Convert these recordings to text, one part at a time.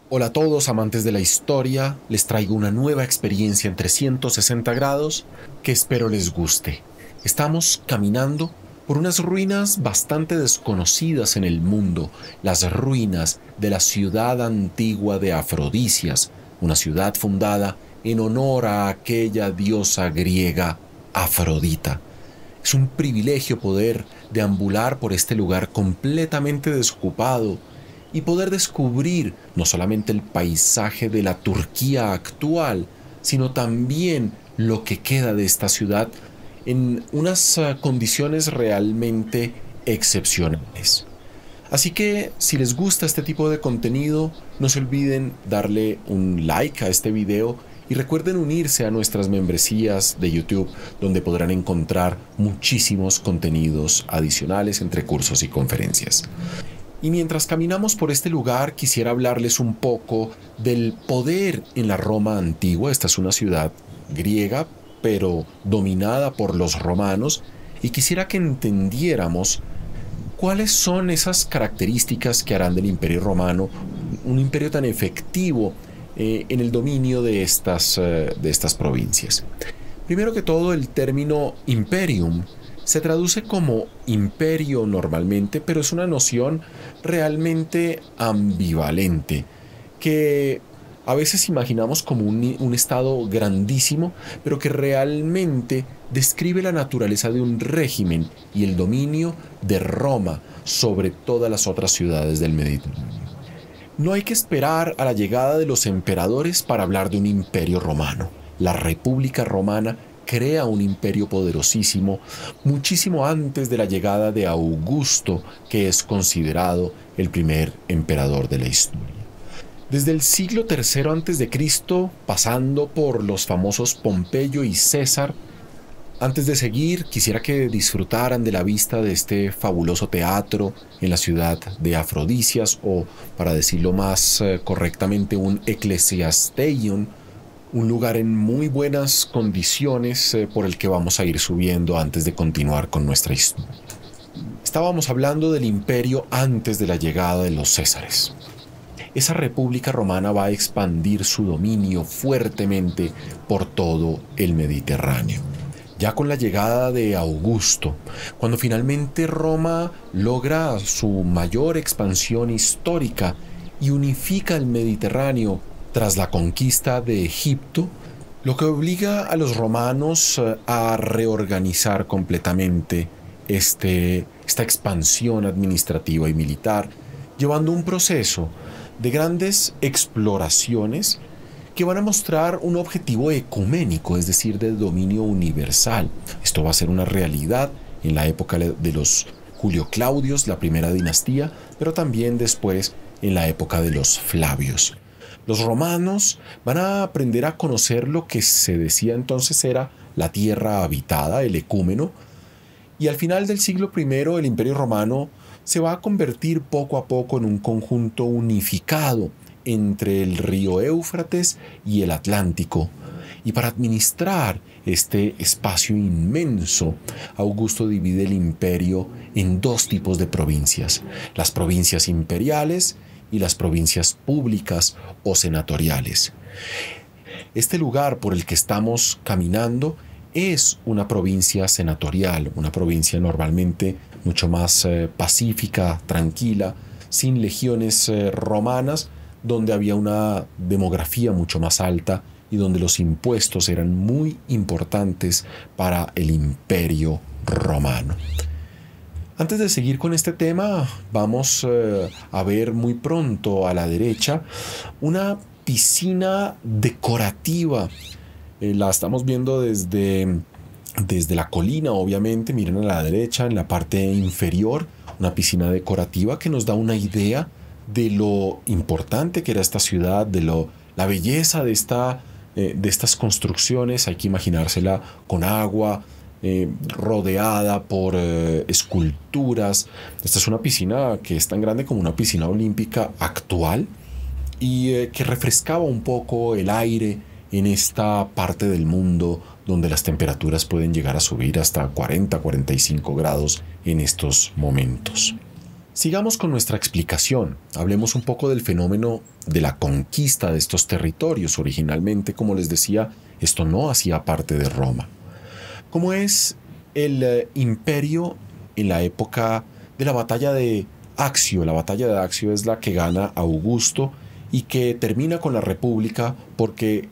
Hola a todos amantes de la historia, les traigo una nueva experiencia en 360 grados que espero les guste. Estamos caminando por unas ruinas bastante desconocidas en el mundo, las ruinas de la ciudad antigua de Afrodisias, una ciudad fundada en honor a aquella diosa griega Afrodita. Es un privilegio poder deambular por este lugar completamente desocupado y poder descubrir no solamente el paisaje de la Turquía actual, sino también lo que queda de esta ciudad en unas condiciones realmente excepcionales. Así que si les gusta este tipo de contenido, no se olviden darle un like a este video y recuerden unirse a nuestras membresías de YouTube, donde podrán encontrar muchísimos contenidos adicionales entre cursos y conferencias. Y mientras caminamos por este lugar, quisiera hablarles un poco del poder en la Roma antigua. Esta es una ciudad griega, pero dominada por los romanos, y quisiera que entendiéramos cuáles son esas características que harán del Imperio Romano un imperio tan efectivo en el dominio de estas provincias. Primero que todo, el término imperium se traduce como imperio normalmente, pero es una noción realmente ambivalente, que a veces imaginamos como un estado grandísimo, pero que realmente describe la naturaleza de un régimen y el dominio de Roma sobre todas las otras ciudades del Mediterráneo. No hay que esperar a la llegada de los emperadores para hablar de un imperio romano. La República Romana crea un imperio poderosísimo muchísimo antes de la llegada de Augusto, que es considerado el primer emperador de la historia. Desde el siglo III a.C., pasando por los famosos Pompeyo y César. Antes de seguir, quisiera que disfrutaran de la vista de este fabuloso teatro en la ciudad de Afrodisias, o para decirlo más correctamente, un ecclesiasteion, un lugar en muy buenas condiciones por el que vamos a ir subiendo antes de continuar con nuestra historia. Estábamos hablando del imperio antes de la llegada de los Césares. Esa república romana va a expandir su dominio fuertemente por todo el Mediterráneo. Ya con la llegada de Augusto, cuando finalmente Roma logra su mayor expansión histórica y unifica el Mediterráneo tras la conquista de Egipto, lo que obliga a los romanos a reorganizar completamente esta expansión administrativa y militar, llevando un proceso de grandes exploraciones que van a mostrar un objetivo ecuménico, es decir, de dominio universal. Esto va a ser una realidad en la época de los Julio Claudios, la primera dinastía, pero también después en la época de los Flavios. Los romanos van a aprender a conocer lo que se decía entonces era la tierra habitada, el ecúmeno, y al final del siglo I el Imperio Romano se va a convertir poco a poco en un conjunto unificado entre el río Éufrates y el Atlántico. Y para administrar este espacio inmenso, Augusto divide el imperio en dos tipos de provincias: las provincias imperiales y las provincias públicas o senatoriales. Este lugar por el que estamos caminando es una provincia senatorial, una provincia normalmente mucho más pacífica, tranquila, sin legiones romanas, donde había una demografía mucho más alta y donde los impuestos eran muy importantes para el imperio romano. Antes de seguir con este tema, vamos a ver muy pronto a la derecha una piscina decorativa. La estamos viendo desde la colina, obviamente. Miren a la derecha, en la parte inferior, una piscina decorativa que nos da una idea de lo importante que era esta ciudad, de la belleza de estas construcciones. Hay que imaginársela con agua, rodeada por esculturas. Esta es una piscina que es tan grande como una piscina olímpica actual y que refrescaba un poco el aire en esta parte del mundo donde las temperaturas pueden llegar a subir hasta 40-45 grados en estos momentos. Sigamos con nuestra explicación. Hablemos un poco del fenómeno de la conquista de estos territorios. Originalmente, como les decía, esto no hacía parte de Roma. ¿Cómo es el imperio en la época de la batalla de Accio? La batalla de Accio es la que gana Augusto y que termina con la República porque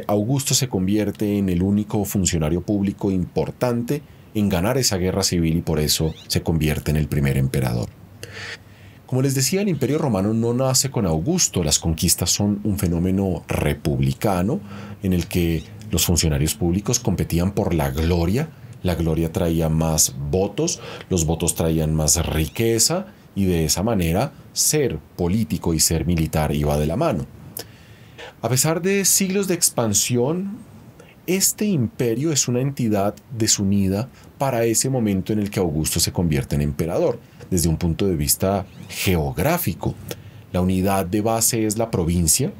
Augusto se convierte en el único funcionario público importante en ganar esa guerra civil y por eso se convierte en el primer emperador. Como les decía, el Imperio Romano no nace con Augusto. Las conquistas son un fenómeno republicano en el que los funcionarios públicos competían por la gloria. La gloria traía más votos, los votos traían más riqueza y de esa manera ser político y ser militar iba de la mano. A pesar de siglos de expansión, este imperio es una entidad desunida para ese momento en el que Augusto se convierte en emperador, desde un punto de vista geográfico. La unidad de base es la provincia.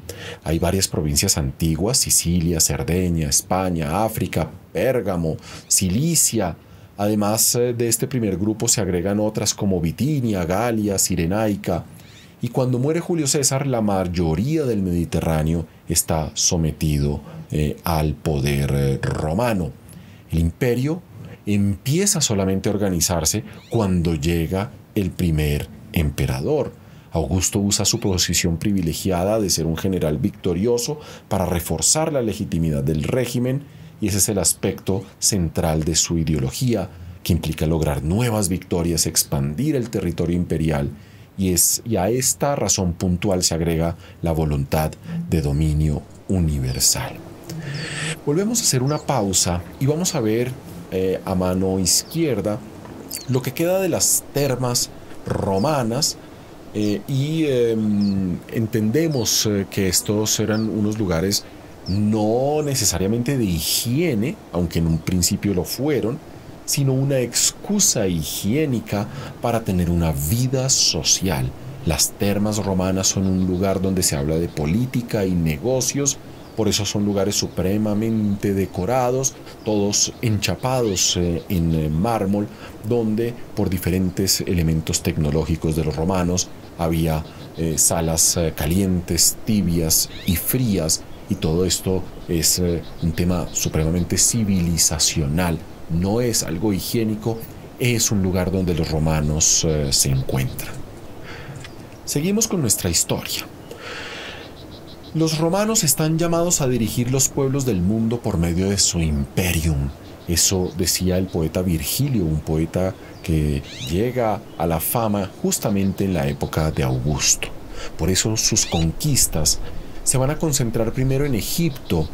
Hay varias provincias antiguas: Sicilia, Cerdeña, España, África, Pérgamo, Cilicia. Además de este primer grupo se agregan otras como Bitinia, Galia, Cirenaica. Y cuando muere Julio César, la mayoría del Mediterráneo está sometido al poder romano. El imperio empieza solamente a organizarse cuando llega el primer emperador. Augusto usa su posición privilegiada de ser un general victorioso para reforzar la legitimidad del régimen, y ese es el aspecto central de su ideología, que implica lograr nuevas victorias, expandir el territorio imperial, y a esta razón puntual se agrega la voluntad de dominio universal. Volvemos a hacer una pausa y vamos a ver a mano izquierda lo que queda de las termas romanas entendemos que estos eran unos lugares no necesariamente de higiene, aunque en un principio lo fueron, sino una excusa higiénica para tener una vida social. Las termas romanas son un lugar donde se habla de política y negocios, por eso son lugares supremamente decorados, todos enchapados en mármol, donde por diferentes elementos tecnológicos de los romanos había salas calientes, tibias y frías, y todo esto es un tema supremamente civilizacional. No es algo higiénico, es un lugar donde los romanos se encuentran. Seguimos con nuestra historia. Los romanos están llamados a dirigir los pueblos del mundo por medio de su imperium. Eso decía el poeta Virgilio, un poeta que llega a la fama justamente en la época de Augusto. Por eso sus conquistas se van a concentrar primero en Egipto,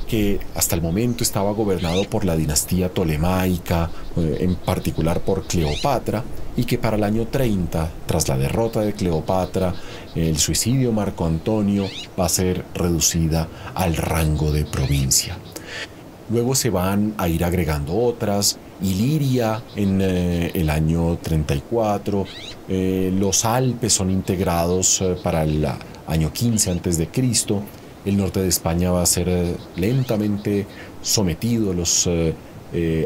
que hasta el momento estaba gobernado por la dinastía tolemaica, en particular por Cleopatra, y que para el año 30, tras la derrota de Cleopatra, el suicidio de Marco Antonio, va a ser reducida al rango de provincia. Luego se van a ir agregando otras: Iliria en el año 34, los Alpes son integrados para el año 15 a.C., el norte de España va a ser lentamente sometido, los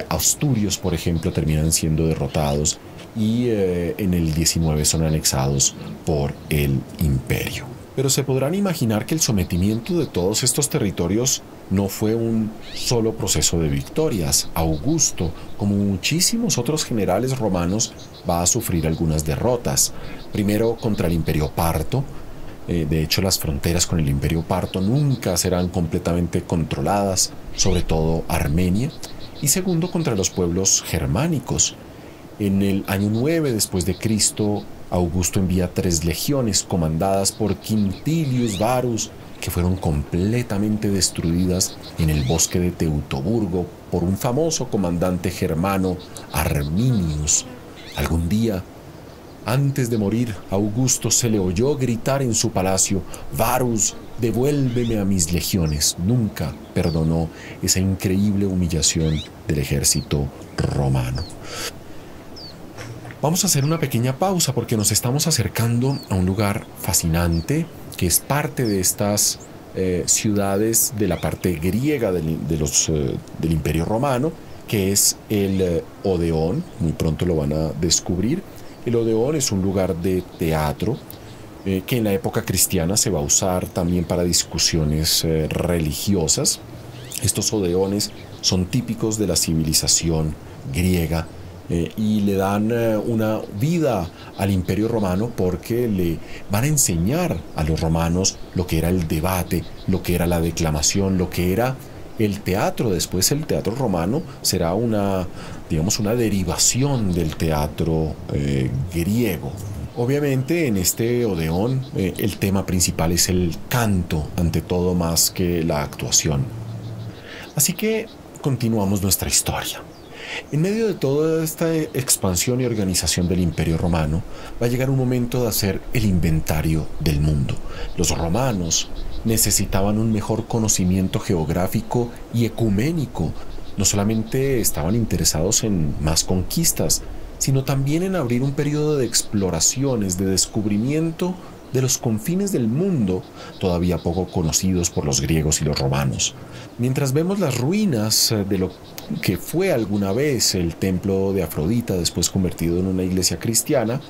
asturios, por ejemplo, terminan siendo derrotados y en el 19 son anexados por el imperio. Pero se podrán imaginar que el sometimiento de todos estos territorios no fue un solo proceso de victorias. Augusto, como muchísimos otros generales romanos, va a sufrir algunas derrotas. Primero contra el Imperio Parto. De hecho, las fronteras con el Imperio Parto nunca serán completamente controladas, sobre todo Armenia. Y segundo, contra los pueblos germánicos. En el año 9 después de Cristo, Augusto envía 3 legiones comandadas por Quintilius Varus, que fueron completamente destruidas en el bosque de Teutoburgo por un famoso comandante germano, Arminius. Algún día, antes de morir, Augusto se le oyó gritar en su palacio: «Varus, devuélveme a mis legiones». Nunca perdonó esa increíble humillación del ejército romano. Vamos a hacer una pequeña pausa porque nos estamos acercando a un lugar fascinante que es parte de estas ciudades de la parte griega del Imperio Romano, que es el Odeón. Muy pronto lo van a descubrir. El Odeón es un lugar de teatro que en la época cristiana se va a usar también para discusiones religiosas. Estos odeones son típicos de la civilización griega y le dan una vida al Imperio Romano porque le van a enseñar a los romanos lo que era el debate, lo que era la declamación, lo que era el teatro. Después el teatro romano será digamos, una derivación del teatro griego. Obviamente en este Odeón el tema principal es el canto, ante todo, más que la actuación. Así que continuamos nuestra historia. En medio de toda esta expansión y organización del Imperio Romano, va a llegar un momento de hacer el inventario del mundo. Los romanos necesitaban un mejor conocimiento geográfico y ecuménico. No solamente estaban interesados en más conquistas, sino también en abrir un periodo de exploraciones, de descubrimiento de los confines del mundo, todavía poco conocidos por los griegos y los romanos. Mientras vemos las ruinas de lo que fue alguna vez el templo de Afrodita, después convertido en una iglesia cristiana,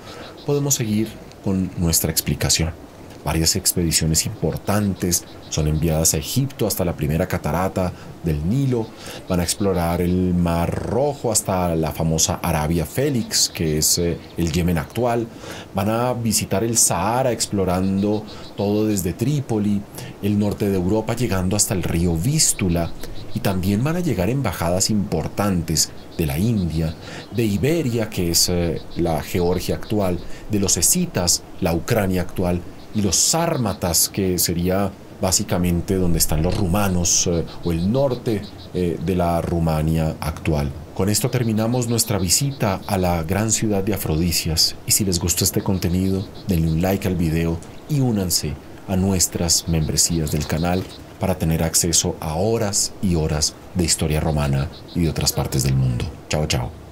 podemos seguir con nuestra explicación. Varias expediciones importantes son enviadas a Egipto hasta la primera catarata del Nilo. Van a explorar el Mar Rojo hasta la famosa Arabia Félix, que es el Yemen actual. Van a visitar el Sahara explorando todo desde Trípoli, el norte de Europa llegando hasta el río Vístula. Y también van a llegar embajadas importantes de la India, de Iberia, que es la Georgia actual, de los escitas, la Ucrania actual, y los sármatas, que sería básicamente donde están los rumanos o el norte de la Rumania actual. Con esto terminamos nuestra visita a la gran ciudad de Afrodisias, y si les gustó este contenido, denle un like al video y únanse a nuestras membresías del canal para tener acceso a horas y horas de historia romana y de otras partes del mundo. Chao, chao.